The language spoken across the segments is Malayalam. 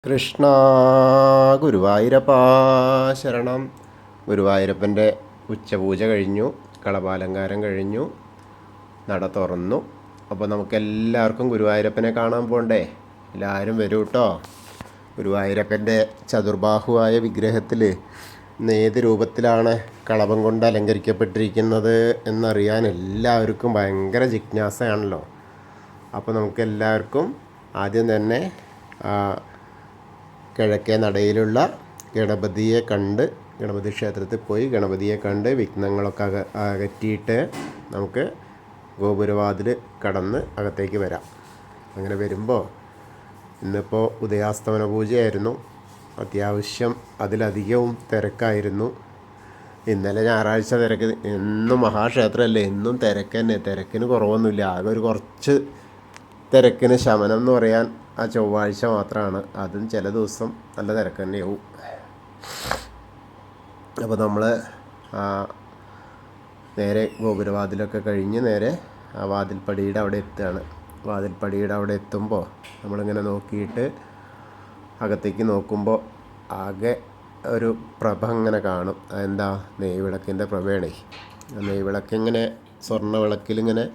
കൃഷ്ണ ഗുരുവായൂരപ്പ ശരണം. ഗുരുവായൂരപ്പൻ്റെ ഉച്ചപൂജ കഴിഞ്ഞു, കളഭാലങ്കാരം കഴിഞ്ഞു, നട തുറന്നു. അപ്പോൾ നമുക്കെല്ലാവർക്കും ഗുരുവായൂരപ്പനെ കാണാൻ പോകണ്ടേ? എല്ലാവരും വരൂ കേട്ടോ. ഗുരുവായൂരപ്പൻ്റെ ചതുർബാഹുവായ വിഗ്രഹത്തിൽ ഏത് രൂപത്തിലാണ് കളഭം കൊണ്ട് അലങ്കരിക്കപ്പെട്ടിരിക്കുന്നത് എന്നറിയാൻ എല്ലാവർക്കും ഭയങ്കര ജിജ്ഞാസയാണല്ലോ. അപ്പോൾ നമുക്കെല്ലാവർക്കും ആദ്യം തന്നെ കിഴക്കേ നടയിലുള്ള ഗണപതിയെ കണ്ട്, ഗണപതി ക്ഷേത്രത്തിൽ പോയി ഗണപതിയെ കണ്ട് വിഘ്നങ്ങളൊക്കെ അകറ്റിയിട്ട് നമുക്ക് ഗോപുരവാതിൽ കടന്ന് അകത്തേക്ക് വരാം. അങ്ങനെ വരുമ്പോൾ ഇന്നിപ്പോൾ ഉദയാസ്തമന പൂജയായിരുന്നു. അത്യാവശ്യം അതിലധികവും തിരക്കായിരുന്നു. ഇന്നലെ ഞായറാഴ്ച തിരക്ക്, എന്നും മഹാക്ഷേത്രമല്ലേ, എന്നും തിരക്ക് തന്നെ. തിരക്കിന് കുറവൊന്നുമില്ല. ആകെ ഒരു കുറച്ച് തിരക്കിന് ശമനം എന്ന് പറയാൻ ആ ചൊവ്വാഴ്ച മാത്രമാണ്. അതും ചില ദിവസം നല്ല തിരക്ക് തന്നെയാവും. അപ്പോൾ നമ്മൾ നേരെ ഗോപുരവാതിലൊക്കെ കഴിഞ്ഞ് നേരെ ആ വാതിൽപ്പടിയുടെ അവിടെ എത്തുകയാണ്. വാതിൽപ്പടിയുടെ അവിടെ എത്തുമ്പോൾ നമ്മളിങ്ങനെ നോക്കിയിട്ട് അകത്തേക്ക് നോക്കുമ്പോൾ ആകെ ഒരു പ്രഭ ഇങ്ങനെ കാണും. അതെന്താ? നെയ്വിളക്കിൻ്റെ പ്രഭയാണേ. നെയ്വിളക്കിങ്ങനെ സ്വർണ്ണ വിളക്കിലിങ്ങനെ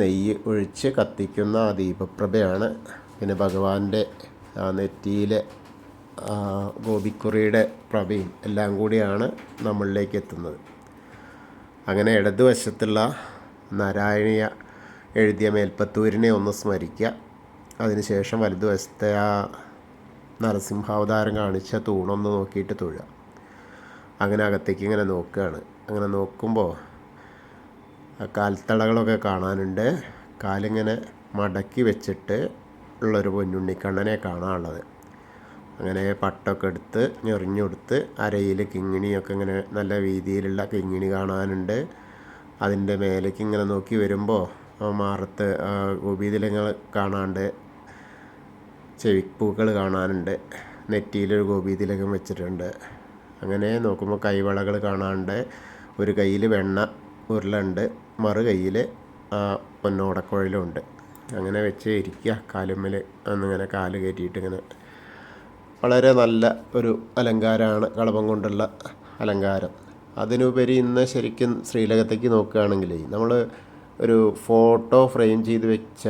നെയ്യ് ഒഴിച്ച് കത്തിക്കുന്ന ആ ദീപപ്രഭയാണ്. പിന്നെ ഭഗവാന്റെ നെറ്റിയിലെ ഗോപിക്കുറിയുടെ പ്രഭയും എല്ലാം കൂടിയാണ് നമ്മളിലേക്ക് എത്തുന്നത്. അങ്ങനെ ഇടതുവശത്തുള്ള നാരായണീയ എഴുതിയ മേൽപ്പത്തൂരിനെ ഒന്ന് സ്മരിക്കുക. അതിനുശേഷം വലതുവശത്തെ ആ നരസിംഹാവതാരം കാണിച്ച തൂണൊന്ന് നോക്കിയിട്ട് തൊഴുക. അങ്ങനെ അകത്തേക്ക് ഇങ്ങനെ നോക്കുകയാണ്. അങ്ങനെ നോക്കുമ്പോൾ കാൽത്തളകളൊക്കെ കാണാനുണ്ട്. കാലിങ്ങനെ മടക്കി വെച്ചിട്ട് ഉള്ളൊരു പൊന്നുണ്ണിക്കണ്ണനെ കാണാനുള്ളത്. അങ്ങനെ പട്ടൊക്കെ എടുത്ത് ഞെറിഞ്ഞെടുത്ത് അരയിൽ കിങ്ങിണിയൊക്കെ ഇങ്ങനെ നല്ല വീതിയിലുള്ള കിങ്ങിണി കാണാനുണ്ട്. അതിൻ്റെ മേലേക്ക് ഇങ്ങനെ നോക്കി വരുമ്പോൾ മാറത്ത് ഗോപീതിലങ്ങൾ കാണാനുണ്ട്, ചെവിപ്പൂക്കൾ കാണാനുണ്ട്, നെറ്റിയിലൊരു ഗോപീതിലകം വെച്ചിട്ടുണ്ട്. അങ്ങനെ നോക്കുമ്പോൾ കൈവളകൾ കാണാനുണ്ട്. ഒരു കയ്യിൽ വെണ്ണ ഉരുളുണ്ട്, മറു കയ്യിൽ പൊന്നോടക്കുഴലുണ്ട്. അങ്ങനെ വെച്ച് ഇരിക്കുക. കാലുമ്മൽ ഒന്നിങ്ങനെ കാല് കയറ്റിയിട്ട് ഇങ്ങനെ വളരെ നല്ല ഒരു അലങ്കാരമാണ്, കളഭം കൊണ്ടുള്ള അലങ്കാരം. അതിനുപരി ഇന്ന് ശരിക്കും ശ്രീലകത്തേക്ക് നോക്കുകയാണെങ്കിൽ നമ്മൾ ഒരു ഫോട്ടോ ഫ്രെയിം ചെയ്ത് വെച്ച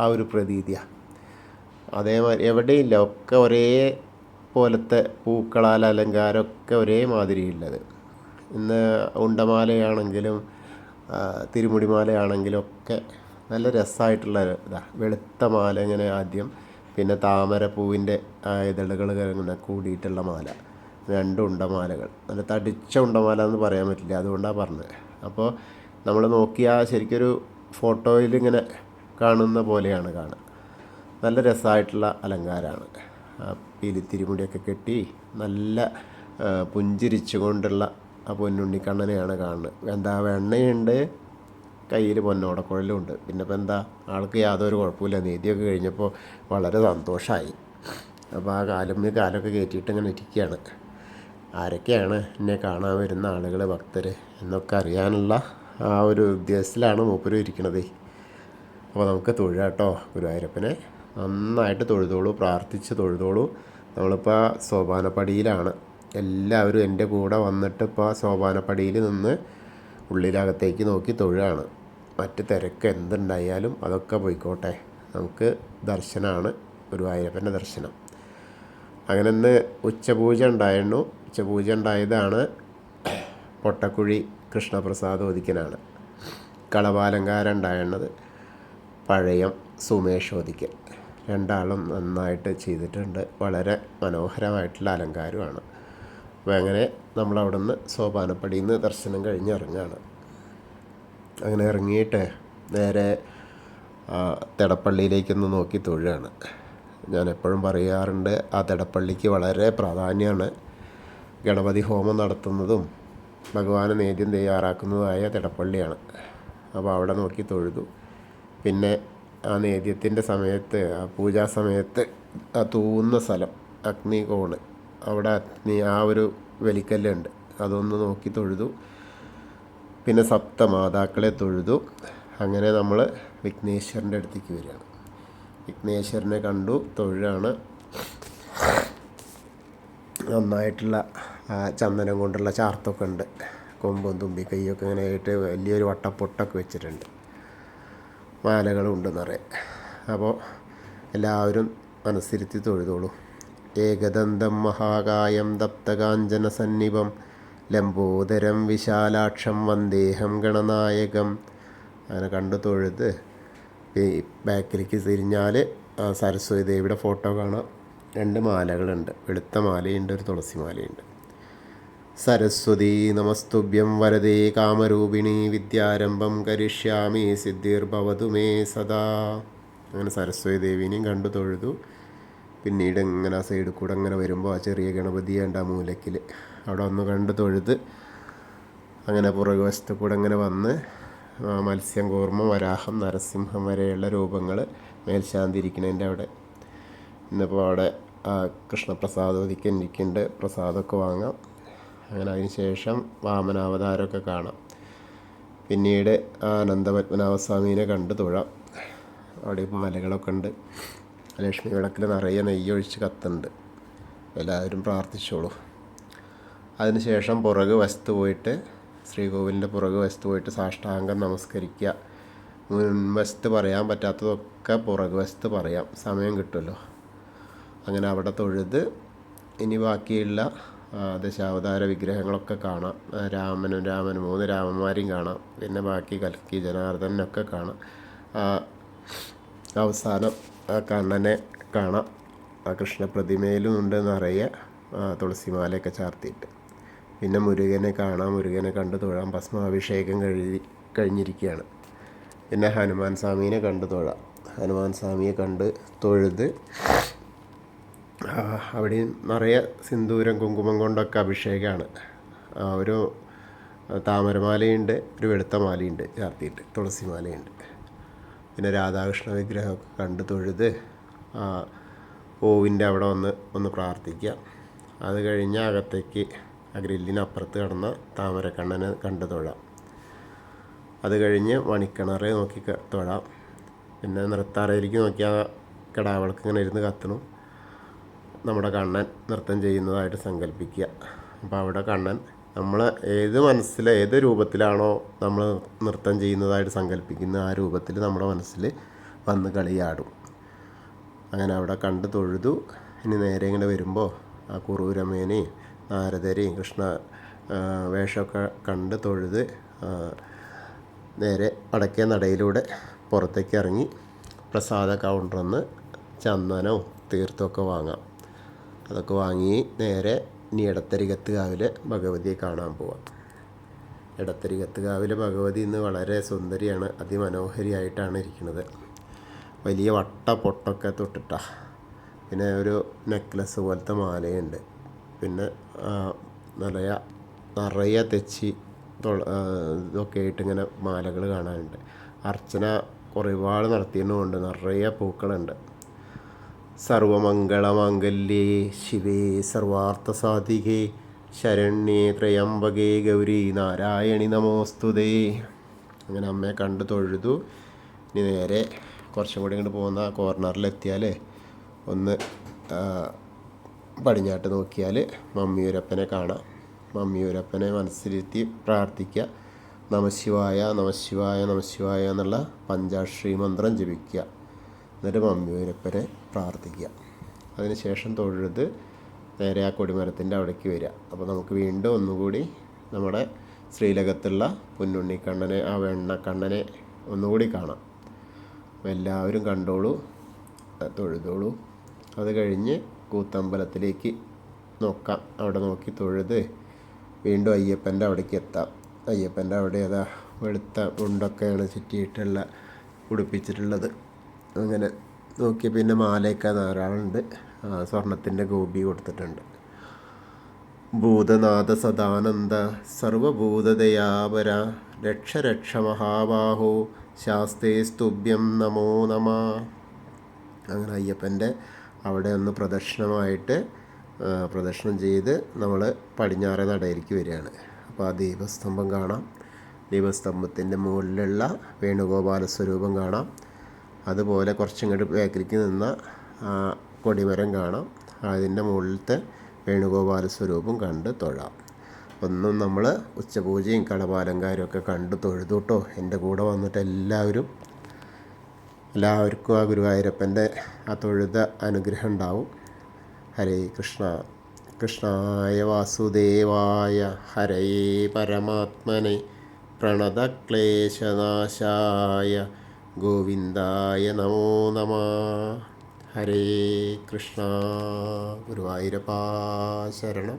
ആ ഒരു പ്രതീതിയാണ്. അതേമാതിരി എവിടെയില്ല, ഒക്കെ ഒരേ പോലത്തെ പൂക്കളാൽ അലങ്കാരമൊക്കെ ഒരേ മാതിരിയുള്ളത്. ഇന്ന് ഉണ്ടമാലയാണെങ്കിലും തിരുമുടിമാലയാണെങ്കിലും ഒക്കെ നല്ല രസമായിട്ടുള്ള ഇതാണ്. വെളുത്ത മാല ഇങ്ങനെ ആദ്യം, പിന്നെ താമര പൂവിൻ്റെ ഇതളുകൾ ഇങ്ങനെ കൂടിയിട്ടുള്ള മാല, രണ്ട് ഉണ്ടമാലകൾ. നല്ല തടിച്ച ഉണ്ടമാല എന്ന് പറയാൻ പറ്റില്ല, അതുകൊണ്ടാണ് പറഞ്ഞത്. അപ്പോൾ നമ്മൾ നോക്കിയാൽ ശരിക്കൊരു ഫോട്ടോയിൽ ഇങ്ങനെ കാണുന്ന പോലെയാണ് കാണുക. നല്ല രസമായിട്ടുള്ള അലങ്കാരമാണ്. പീലിത്തിരിമുടിയൊക്കെ കെട്ടി നല്ല പുഞ്ചിരിച്ചു കൊണ്ടുള്ള ആ പൊന്നുണ്ണിക്കണ്ണനെയാണ് കാണുന്നത്. എന്താ, വെണ്ണയുണ്ട്, കയ്യിൽ പൊന്നോടക്കുഴലുണ്ട്. പിന്നെ ഇപ്പം എന്താ, ആൾക്ക് യാതൊരു കുഴപ്പമില്ല. നീതിയൊക്കെ കഴിഞ്ഞപ്പോൾ വളരെ സന്തോഷമായി. അപ്പോൾ ആ കാലൊക്കെ കയറ്റിയിട്ട് ഇങ്ങനെ ഇരിക്കുകയാണ്. ആരൊക്കെയാണ് എന്നെ കാണാൻ വരുന്ന ആളുകൾ, ഭക്തർ എന്നൊക്കെ അറിയാനുള്ള ആ ഒരു ഉദ്ദേശത്തിലാണ് മൂപ്പര് ഇരിക്കണത്. അപ്പോൾ നമുക്ക് തൊഴുകട്ടോ ഗുരുവായൂരപ്പനെ. നന്നായിട്ട് തൊഴുതോളൂ, പ്രാർത്ഥിച്ച് തൊഴുതോളൂ. നമ്മളിപ്പോൾ സോപാനപ്പടിയിലാണ്. എല്ലാവരും എൻ്റെ കൂടെ വന്നിട്ട് ഇപ്പോൾ സോപാനപ്പടിയിൽ നിന്ന് ഉള്ളിലകത്തേക്ക് നോക്കി തൊഴുകയാണ്. മറ്റ് തിരക്ക് എന്തുണ്ടായാലും അതൊക്കെ പോയിക്കോട്ടെ, നമുക്ക് ദർശനമാണ്, ഗുരുവായൂരപ്പൻ്റെ ദർശനം. അങ്ങനെ ഇന്ന് ഉച്ചപൂജ ഉണ്ടായിരുന്നു. ഉച്ചപൂജ ഉണ്ടായതാണ് പൊട്ടക്കുഴി കൃഷ്ണപ്രസാദ് ഓദിക്കനാണ്. കളഭാലങ്കാരം ഉണ്ടായിരുന്നത് പഴയം സുമേഷ് ഓദിക്കൻ. രണ്ടാളും നന്നായിട്ട് ചെയ്തിട്ടുണ്ട്. വളരെ മനോഹരമായിട്ടുള്ള അലങ്കാരമാണ്. അപ്പോൾ അങ്ങനെ നമ്മളവിടെ നിന്ന് സോപാനപ്പടിയിൽ നിന്ന് ദർശനം കഴിഞ്ഞ് ഇറങ്ങുകയാണ്. അങ്ങനെ ഇറങ്ങിയിട്ട് നേരെ തിടപ്പള്ളിയിലേക്കൊന്ന് നോക്കി തൊഴുകയാണ്. ഞാൻ എപ്പോഴും പറയാറുണ്ട്, ആ തിടപ്പള്ളിക്ക് വളരെ പ്രാധാന്യമാണ്. ഗണപതി ഹോമം നടത്തുന്നതും ഭഗവാന് നേദ്യം തയ്യാറാക്കുന്നതുമായ തിടപ്പള്ളിയാണ്. അപ്പോൾ അവിടെ നോക്കി തൊഴുതു. പിന്നെ ആ നേദ്യത്തിൻ്റെ സമയത്ത്, ആ പൂജാ സമയത്ത് ആ തൂവുന്ന സ്ഥലം, അഗ്നികോണ്, അവിടെ ആ ഒരു വെലിക്കല്ലുണ്ട്, അതൊന്ന് നോക്കി തൊഴുതു. പിന്നെ സപ്തമാതാക്കളെ തൊഴുതു. അങ്ങനെ നമ്മൾ വിഘ്നേശ്വരൻ്റെ അടുത്തേക്ക് വരികയാണ്. വിഘ്നേശ്വരനെ കണ്ടു തൊഴുകയാണ്. നന്നായിട്ടുള്ള ചന്ദനം കൊണ്ടുള്ള ചാർത്തൊക്കെ ഉണ്ട്. കൊമ്പും തുമ്പി കൈയൊക്കെ ഇങ്ങനെ ആയിട്ട് വലിയൊരു വട്ടപ്പൊട്ടൊക്കെ വെച്ചിട്ടുണ്ട്. മാലകളും ഉണ്ടെന്ന് പറയാം. അപ്പോൾ എല്ലാവരും മനസ്സിരുത്തി തൊഴുതോളൂ. ഏകദന്തം മഹാകായം ദപ്തകാഞ്ചന സന്നിഭം ലംബോദരം വിശാലാക്ഷം വന്ദേഹം ഗണനായകം. അങ്ങനെ കണ്ടു തൊഴുത് ബാക്കിലേക്ക് തിരിഞ്ഞാൽ സരസ്വതി ദേവിയുടെ ഫോട്ടോ കാണാം. 2 മാലകളുണ്ട്, വെളുത്ത മാലയുണ്ട്, ഒരു തുളസി മാലയുണ്ട്. സരസ്വതി നമസ്തുഭ്യം വരദേ കാമരൂപിണി വിദ്യാരംഭം കരിഷ്യാമി സിദ്ധിർഭവതു മേ സദാ. അങ്ങനെ സരസ്വതി ദേവീനെയും കണ്ടു തൊഴുതു. പിന്നീട് ഇങ്ങനെ ആ സൈഡിൽ കൂടെ അങ്ങനെ വരുമ്പോൾ ആ ചെറിയ ഗണപതിയുണ്ട് ആ മൂലക്കിൽ, അവിടെ ഒന്ന് കണ്ട് തൊഴുത് അങ്ങനെ പുറകുവശത്ത് കൂടെ അങ്ങനെ വന്ന് മത്സ്യം, കൂർമ്മം, വരാഹം, നരസിംഹം വരെയുള്ള രൂപങ്ങൾ മേൽശാന്തിരിക്കണതിൻ്റെ അവിടെ. ഇന്നിപ്പോൾ അവിടെ കൃഷ്ണപ്രസാദം ഇരിക്കുന്നുണ്ട്, പ്രസാദമൊക്കെ വാങ്ങാം. അങ്ങനെ അതിന് ശേഷം വാമനാവതാരമൊക്കെ കാണാം. പിന്നീട് ആനന്ദപത്മനാഭസ്വാമീനെ കണ്ട് തൊഴാം. അവിടെ മലകളൊക്കെ ഉണ്ട്. ലക്ഷ്മി വിളക്കിൽ നിറയെ നെയ്യൊഴിച്ച് കത്തുന്നുണ്ട്. എല്ലാവരും പ്രാർത്ഥിച്ചോളൂ. അതിനുശേഷം പുറകു വശത്ത് പോയിട്ട്, ശ്രീകോവിലിൻ്റെ പുറകു വശത്ത് പോയിട്ട് സാഷ്ടാംഗം നമസ്കരിക്കുക. മുൻവശത്ത് പറയാൻ പറ്റാത്തതൊക്കെ പുറകു വശത്ത് പറയാം, സമയം കിട്ടുമല്ലോ. അങ്ങനെ അവിടെ തൊഴുത് ഇനി ബാക്കിയുള്ള ദശാവതാര വിഗ്രഹങ്ങളൊക്കെ കാണാം. രാമനും 3 രാമന്മാരെയും കാണാം. പിന്നെ ബാക്കി കൽക്കി ജനാർദ്ദനൊക്കെ കാണാം. അവസാനം കണ്ണനെ കാണാം. കൃഷ്ണപ്രതിമയിലും ഉണ്ടെന്ന് അറിയുക, തുളസിമാലയൊക്കെ ചാർത്തിയിട്ട്. പിന്നെ മുരുകനെ കാണാം. മുരുകനെ കണ്ട് തൊഴാം. ഭസ്മാഭിഷേകം കഴിഞ്ഞിരിക്കുകയാണ്. പിന്നെ ഹനുമാൻ സ്വാമീനെ കണ്ട് തൊഴാം. ഹനുമാൻ സ്വാമിയെ കണ്ട് തൊഴുത് അവിടെ നിറയെ സിന്ദൂരം കുങ്കുമം കൊണ്ടൊക്കെ അഭിഷേകമാണ്. ഒരു താമരമാലയുണ്ട്, ഒരു വെളുത്ത മാലയുണ്ട് ചാർത്തിയിട്ട്, തുളസി മാലയുണ്ട്. പിന്നെ രാധാകൃഷ്ണ വിഗ്രഹമൊക്കെ കണ്ട് തൊഴുത് ഓവിൻ്റെ അവിടെ ഒന്ന് പ്രാർത്ഥിക്കുക. അത് കഴിഞ്ഞ് അകത്തേക്ക് ആ ഗ്രില്ലിനപ്പുറത്ത് കിടന്ന താമരക്കണ്ണനെ കണ്ട് തൊഴാം. അത് കഴിഞ്ഞ് മണിക്കിണറെ നോക്കി തൊഴാം. പിന്നെ നൃത്താറയിലേക്ക് നോക്കിയാൽ കിടാവിളക്ക് ഇങ്ങനെ ഇരുന്ന് കത്തണം. നമ്മുടെ കണ്ണൻ നൃത്തം ചെയ്യുന്നതായിട്ട് സങ്കല്പിക്കുക. അപ്പോൾ അവിടെ കണ്ണൻ നമ്മൾ ഏത് രൂപത്തിലാണോ നമ്മൾ നൃത്തം ചെയ്യുന്നതായിട്ട് സങ്കല്പിക്കുന്നത് ആ രൂപത്തിൽ നമ്മുടെ മനസ്സിൽ വന്ന് കളിയാടും. അങ്ങനെ അവിടെ കണ്ട് തൊഴുതു. ഇനി നേരെ ഇങ്ങനെ വരുമ്പോൾ ആ കുറൂരമേനെയും നാരദരെയും കൃഷ്ണ വേഷമൊക്കെ കണ്ട് തൊഴുത് നേരെ വടക്കേ നടയിലൂടെ പുറത്തേക്ക് ഇറങ്ങി പ്രസാദ കൗണ്ടറിൽ നിന്ന് ചന്ദനവും തീർത്ഥമൊക്കെ വാങ്ങാം. അതൊക്കെ വാങ്ങി നേരെ ഇനി എടത്തരികത്ത് കാവിലെ ഭഗവതിയെ കാണാൻ പോവാം. എടത്തരികത്ത് കാവിലെ ഭഗവതി ഇന്ന് വളരെ സുന്ദരിയാണ്, അതിമനോഹരിയായിട്ടാണ് ഇരിക്കുന്നത്. വലിയ വട്ട പൊട്ടൊക്കെ തൊട്ടിട്ടാ. പിന്നെ ഒരു നെക്ലസ് പോലത്തെ മാലയുണ്ട്. പിന്നെ നിറയെ തെച്ചി ഇതൊക്കെ ആയിട്ട് ഇങ്ങനെ മാലകൾ കാണാനുണ്ട്. അർച്ചന ഒരുപാട് നടത്തിയതുകൊണ്ട് നിറയെ പൂക്കളുണ്ട്. സർവമംഗളമാംഗല്യേ ശിവേ സർവാർത്ഥസാധികേ ശരണ്യേ ത്രയംബകേ ഗൗരി നാരായണി നമോസ്തുതേ. അങ്ങനെ അമ്മയെ കണ്ട് തൊഴുതു. ഇനി നേരെ കുറച്ചും കൂടി ഇങ്ങോട്ട് പോകുന്ന കോർണറിലെത്തിയാൽ ഒന്ന് പടിഞ്ഞാട്ട് നോക്കിയാൽ മമ്മിയൂരപ്പനെ കാണാം. മമ്മിയൂരപ്പനെ മനസ്സിലിരുത്തി പ്രാർത്ഥിക്കുക. നമശിവായ നമശിവായ നമശിവായ എന്നുള്ള പഞ്ചാക്ഷരി മന്ത്രം ജപിക്കുക. എന്നിട്ട് മമ്മിയൂരപ്പനെ പ്രാർത്ഥിക്കുക. അതിനുശേഷം തൊഴുത് നേരെ ആ കൊടിമരത്തിൻ്റെ അവിടേക്ക് വരിക. അപ്പോൾ നമുക്ക് വീണ്ടും ഒന്നുകൂടി നമ്മുടെ ശ്രീലകത്തുള്ള പൊന്നുണ്ണിക്കണ്ണനെ, ആ വെണ്ണക്കണ്ണനെ ഒന്നുകൂടി കാണാം. അപ്പോൾ എല്ലാവരും കണ്ടോളൂ, തൊഴുതോളൂ. അത് കഴിഞ്ഞ് കൂത്തമ്പലത്തിലേക്ക് നോക്കാം. അവിടെ നോക്കി തൊഴുത് വീണ്ടും അയ്യപ്പൻ്റെ അവിടേക്ക് എത്താം. അയ്യപ്പൻ്റെ അവിടെ അതാ വെളുത്ത മുണ്ടൊക്കെയാണ് ചുറ്റിയിട്ടുള്ള ഉടുപ്പിച്ചിട്ടുള്ളത്. അങ്ങനെ നോക്കി പിന്നെ മാലയൊക്കെ ധാരാളമുണ്ട്. സ്വർണത്തിൻ്റെ ഗോപി കൊടുത്തിട്ടുണ്ട്. ഭൂതനാഥ സദാനന്ദ സർവഭൂതദയാപര രക്ഷ രക്ഷ മഹാബാഹോ ശാസ്തേ സ്തുഭ്യം നമോ നമ. അങ്ങനെ അയ്യപ്പൻ്റെ അവിടെ ഒന്ന് പ്രദക്ഷിണം ചെയ്ത് നമ്മൾ പടിഞ്ഞാറേ നടയിലേക്ക് വരികയാണ്. അപ്പോൾ ആ ദീപസ്തംഭം കാണാം. ദീപസ്തംഭത്തിൻ്റെ മുകളിലുള്ള വേണുഗോപാല സ്വരൂപം കാണാം. അതുപോലെ കുറച്ചിങ്ങോട്ട് ബാക്കിലേക്ക് നിന്ന കൊടിമരം കാണാം. അതിൻ്റെ മുകളിലത്തെ വേണുഗോപാല സ്വരൂപം കണ്ട് തൊഴാം. ഒന്നും നമ്മൾ ഉച്ചപൂജയും കളഭാലങ്കാരവും ഒക്കെ കണ്ട് തൊഴുതുട്ടോ. എൻ്റെ കൂടെ വന്നിട്ട് എല്ലാവർക്കും ആ ഗുരുവായൂരപ്പൻ്റെ ആ തൊഴുത അനുഗ്രഹം ഉണ്ടാവും. ഹരേ കൃഷ്ണ. കൃഷ്ണായ വാസുദേവായ ഹരയേ പരമാത്മനെ പ്രണതക്ലേശനാശായ ഗോവിന്ദായ നമോ നമഃ. ഹരേ കൃഷ്ണ. ഗുരുവായൂരപ്പാ ശരണം.